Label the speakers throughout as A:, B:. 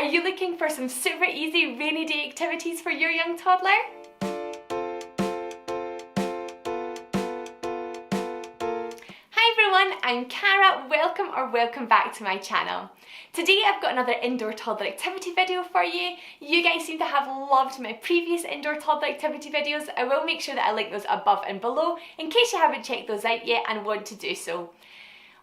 A: you looking for some super easy rainy day activities for your young toddler? Hi everyone, I'm Cara. Welcome back to my channel. Today I've got another indoor toddler activity video for you. You guys seem to have loved my previous indoor toddler activity videos. I will make sure that I link those above and below in case you haven't checked those out yet and want to do so.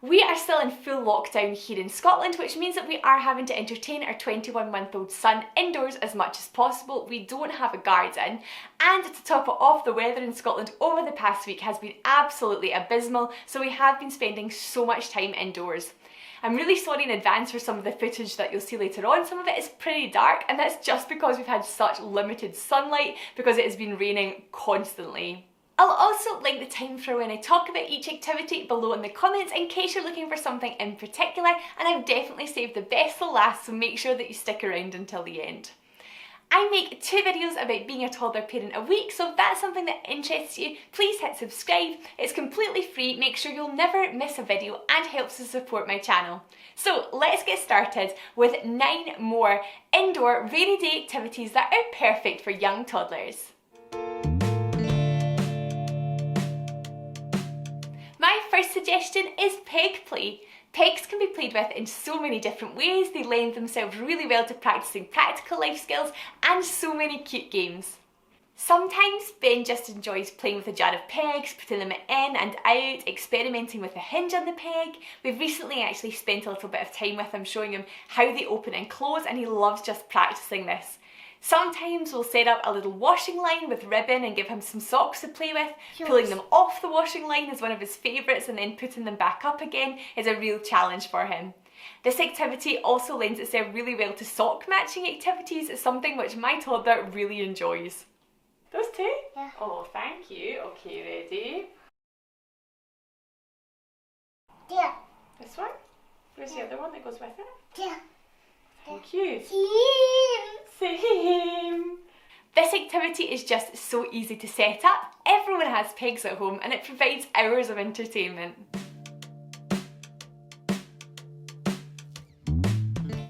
A: We are still in full lockdown here in Scotland, which means that we are having to entertain our 21-month-old son indoors as much as possible. We don't have a garden, and to top it off, the weather in Scotland over the past week has been absolutely abysmal, so we have been spending so much time indoors. I'm really sorry in advance for some of the footage that you'll see later on. Some of it is pretty dark, and that's just because we've had such limited sunlight because it has been raining constantly. I'll also link the time for when I talk about each activity below in the comments in case you're looking for something in particular, and I've definitely saved the best for last, so make sure that you stick around until the end. I make 2 videos about being a toddler parent a week, so if that's something that interests you, please hit subscribe. It's completely free, make sure you'll never miss a video, and helps to support my channel. So let's get started with 9 more indoor rainy day activities that are perfect for young toddlers. My first suggestion is peg play. Pegs can be played with in so many different ways. They lend themselves really well to practicing practical life skills and so many cute games. Sometimes Ben just enjoys playing with a jar of pegs, putting them in and out, experimenting with the hinge on the peg. We've recently actually spent a little bit of time with him showing him how they open and close, and he loves just practicing this. Sometimes we'll set up a little washing line with ribbon and give him some socks to play with. Yes. Pulling them off the washing line is one of his favourites, and then putting them back up again is a real challenge for him. This activity also lends itself really well to sock matching activities. It's something which my toddler really enjoys. Those 2? Yeah. Oh, thank you. Okay, ready?
B: Yeah.
A: This one? Where's the other one that goes with it?
B: Yeah.
A: Thank you.
B: Same.
A: This activity is just so easy to set up. Everyone has pegs at home and it provides hours of entertainment.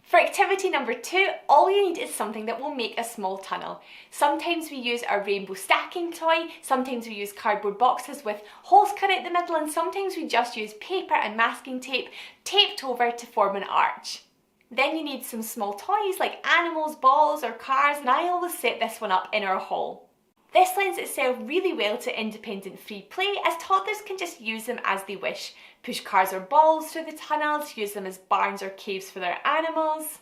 A: For activity number 2, all you need is something that will make a small tunnel. Sometimes we use our rainbow stacking toy, sometimes we use cardboard boxes with holes cut out the middle, and sometimes we just use paper and masking tape taped over to form an arch. Then you need some small toys like animals, balls or cars, and I always set this one up in our hall. This lends itself really well to independent free play, as toddlers can just use them as they wish. Push cars or balls through the tunnels, use them as barns or caves for their animals.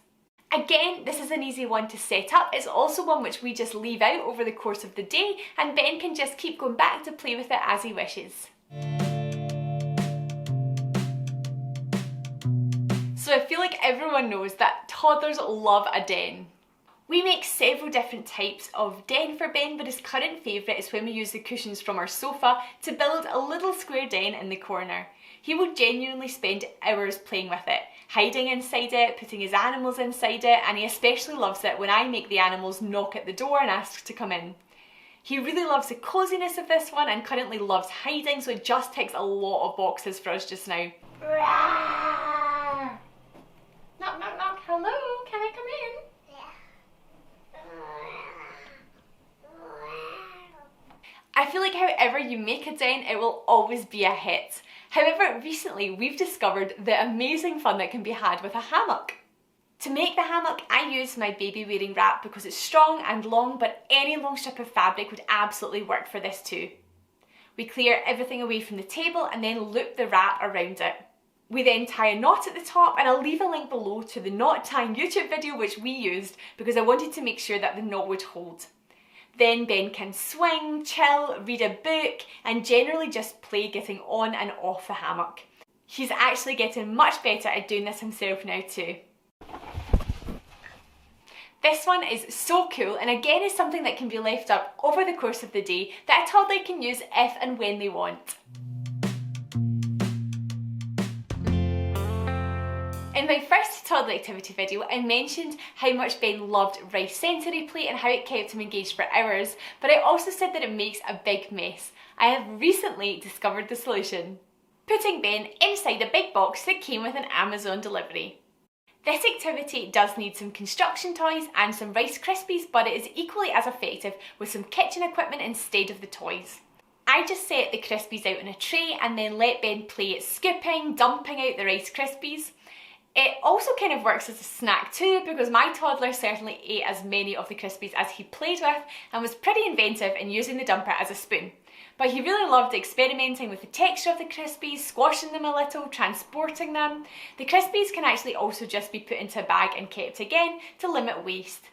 A: Again, this is an easy one to set up. It's also one which we just leave out over the course of the day, and Ben can just keep going back to play with it as he wishes. So I feel like everyone knows that toddlers love a den. We make several different types of den for Ben, but his current favourite is when we use the cushions from our sofa to build a little square den in the corner. He will genuinely spend hours playing with it, hiding inside it, putting his animals inside it, and he especially loves it when I make the animals knock at the door and ask to come in. He really loves the coziness of this one and currently loves hiding, so it just ticks a lot of boxes for us just now. Knock, knock, knock. Hello, can I come in?
B: Yeah.
A: I feel like however you make a den, it will always be a hit. However, recently we've discovered the amazing fun that can be had with a hammock. To make the hammock, I use my baby wearing wrap because it's strong and long, but any long strip of fabric would absolutely work for this too. We clear everything away from the table and then loop the wrap around it. We then tie a knot at the top, and I'll leave a link below to the knot tying YouTube video which we used because I wanted to make sure that the knot would hold. Then Ben can swing, chill, read a book and generally just play getting on and off the hammock. He's actually getting much better at doing this himself now too. This one is so cool, and again is something that can be left up over the course of the day that a toddler can use if and when they want. In my first toddler activity video, I mentioned how much Ben loved rice sensory play and how it kept him engaged for hours, but I also said that it makes a big mess. I have recently discovered the solution. Putting Ben inside a big box that came with an Amazon delivery. This activity does need some construction toys and some Rice Krispies, but it is equally as effective with some kitchen equipment instead of the toys. I just set the Krispies out in a tray and then let Ben play at scooping, dumping out the Rice Krispies. It also kind of works as a snack too, because my toddler certainly ate as many of the Krispies as he played with and was pretty inventive in using the dumper as a spoon. But he really loved experimenting with the texture of the Krispies, squashing them a little, transporting them. The Krispies can actually also just be put into a bag and kept again to limit waste.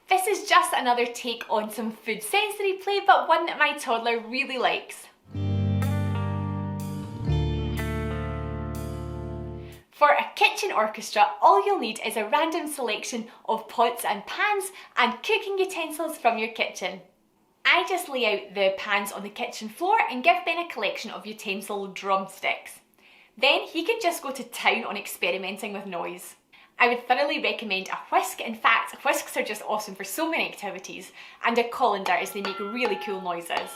A: This is just another take on some food sensory play, but one that my toddler really likes. For a kitchen orchestra, all you'll need is a random selection of pots and pans and cooking utensils from your kitchen. I just lay out the pans on the kitchen floor and give Ben a collection of utensil drumsticks. Then he can just go to town on experimenting with noise. I would thoroughly recommend a whisk. In fact, whisks are just awesome for so many activities, and a colander as they make really cool noises.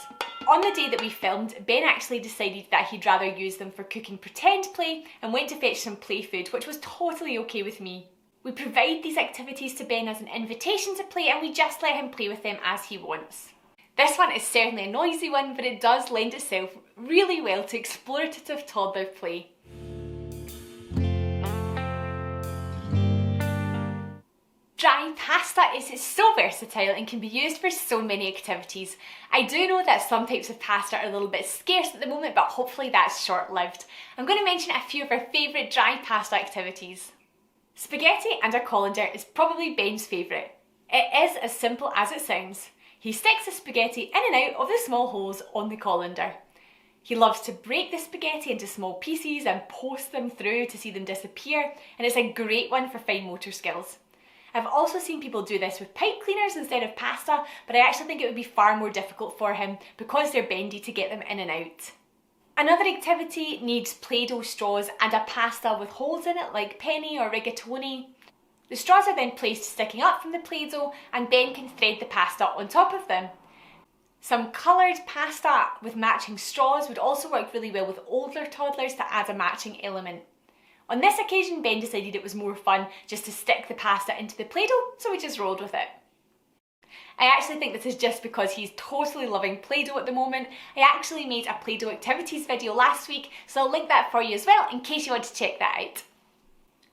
A: On the day that we filmed, Ben actually decided that he'd rather use them for cooking pretend play and went to fetch some play food, which was totally okay with me. We provide these activities to Ben as an invitation to play, and we just let him play with them as he wants. This one is certainly a noisy one, but it does lend itself really well to explorative toddler play. Dry pasta is so versatile and can be used for so many activities. I do know that some types of pasta are a little bit scarce at the moment, but hopefully that's short-lived. I'm going to mention a few of our favourite dry pasta activities. Spaghetti and a colander is probably Ben's favourite. It is as simple as it sounds. He sticks the spaghetti in and out of the small holes on the colander. He loves to break the spaghetti into small pieces and post them through to see them disappear, and it's a great one for fine motor skills. I've also seen people do this with pipe cleaners instead of pasta, but I actually think it would be far more difficult for him because they're bendy to get them in and out. Another activity needs Play-Doh straws and a pasta with holes in it like penny or rigatoni. The straws are then placed sticking up from the Play-Doh, and Ben can thread the pasta on top of them. Some coloured pasta with matching straws would also work really well with older toddlers to add a matching element. On this occasion, Ben decided it was more fun just to stick the pasta into the Play-Doh, so we just rolled with it. I actually think this is just because he's totally loving Play-Doh at the moment. I actually made a Play-Doh activities video last week, so I'll link that for you as well in case you want to check that out.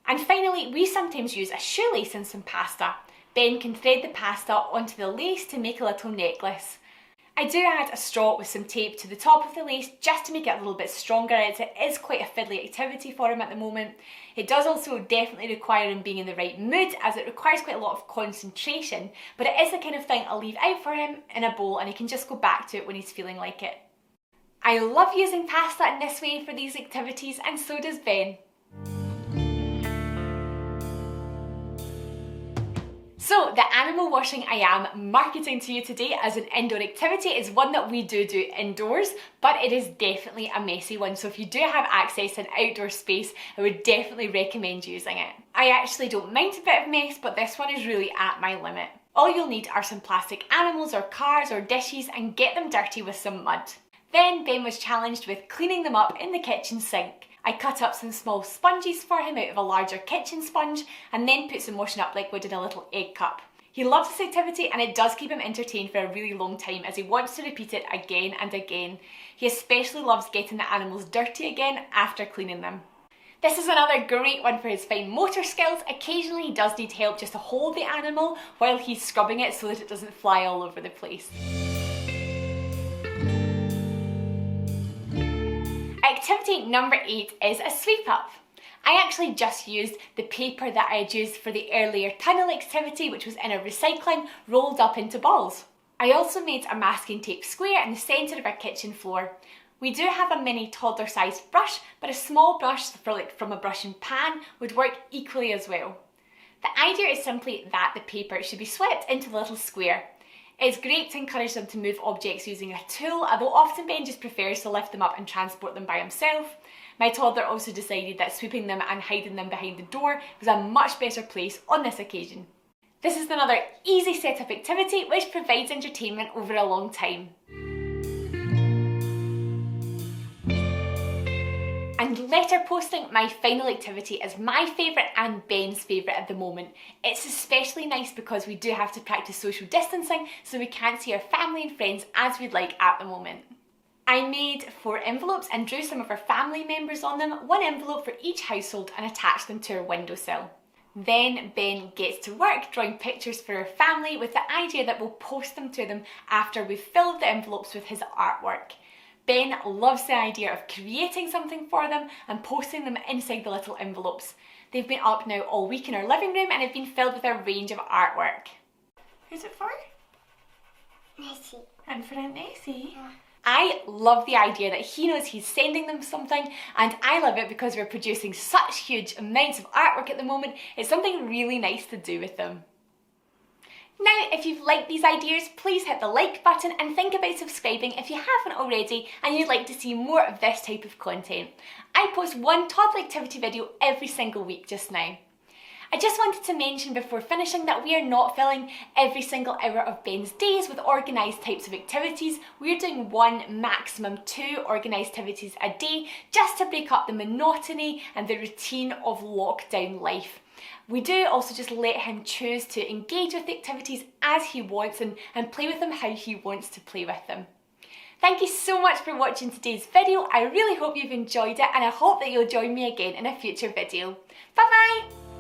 A: And finally, we sometimes use a shoelace in some pasta. Ben can thread the pasta onto the lace to make a little necklace. I do add a straw with some tape to the top of the lace just to make it a little bit stronger. It is quite a fiddly activity for him at the moment. It does also definitely require him being in the right mood, as it requires quite a lot of concentration, but it is the kind of thing I'll leave out for him in a bowl and he can just go back to it when he's feeling like it. I love using pasta in this way for these activities, and so does Ben. So the animal washing I am marketing to you today as an indoor activity is one that we do indoors, but it is definitely a messy one. So if you do have access to an outdoor space, I would definitely recommend using it. I actually don't mind a bit of mess, but this one is really at my limit. All you'll need are some plastic animals or cars or dishes and get them dirty with some mud. Then Ben was challenged with cleaning them up in the kitchen sink. I cut up some small sponges for him out of a larger kitchen sponge and then put some washing up liquid in a little egg cup. He loves this activity and it does keep him entertained for a really long time as he wants to repeat it again and again. He especially loves getting the animals dirty again after cleaning them. This is another great one for his fine motor skills. Occasionally he does need help just to hold the animal while he's scrubbing it so that it doesn't fly all over the place. Activity number 8 is a sweep up. I actually just used the paper that I had used for the earlier tunnel activity, which was in a recycling, rolled up into balls. I also made a masking tape square in the centre of our kitchen floor. We do have a mini toddler sized brush, but a small brush from a brushing pan would work equally as well. The idea is simply that the paper should be swept into the little square. It's great to encourage them to move objects using a tool, although often Ben just prefers to lift them up and transport them by himself. My toddler also decided that sweeping them and hiding them behind the door was a much better place on this occasion. This is another easy setup activity which provides entertainment over a long time. And And letter posting, my final activity, is my favourite and Ben's favourite at the moment. It's especially nice because we do have to practice social distancing, so we can't see our family and friends as we'd like at the moment. I made 4 envelopes and drew some of our family members on them, 1 envelope for each household, and attached them to our windowsill. Then Ben gets to work drawing pictures for our family with the idea that we'll post them to them after we've filled the envelopes with his artwork. Ben loves the idea of creating something for them and posting them inside the little envelopes. They've been up now all week in our living room and have been filled with a range of artwork. Who's it for?
B: Nessie.
A: And for Aunt Nessie.
B: Yeah.
A: I love the idea that he knows he's sending them something, and I love it because we're producing such huge amounts of artwork at the moment. It's something really nice to do with them. Now, if you've liked these ideas, please hit the like button and think about subscribing if you haven't already and you'd like to see more of this type of content. I post 1 toddler activity video every single week just now. I just wanted to mention before finishing that we are not filling every single hour of Ben's days with organised types of activities. We're doing 1, maximum 2 organised activities a day just to break up the monotony and the routine of lockdown life. We do also just let him choose to engage with the activities as he wants and play with them how he wants to play with them. Thank you so much for watching today's video. I really hope you've enjoyed it and I hope that you'll join me again in a future video. Bye bye!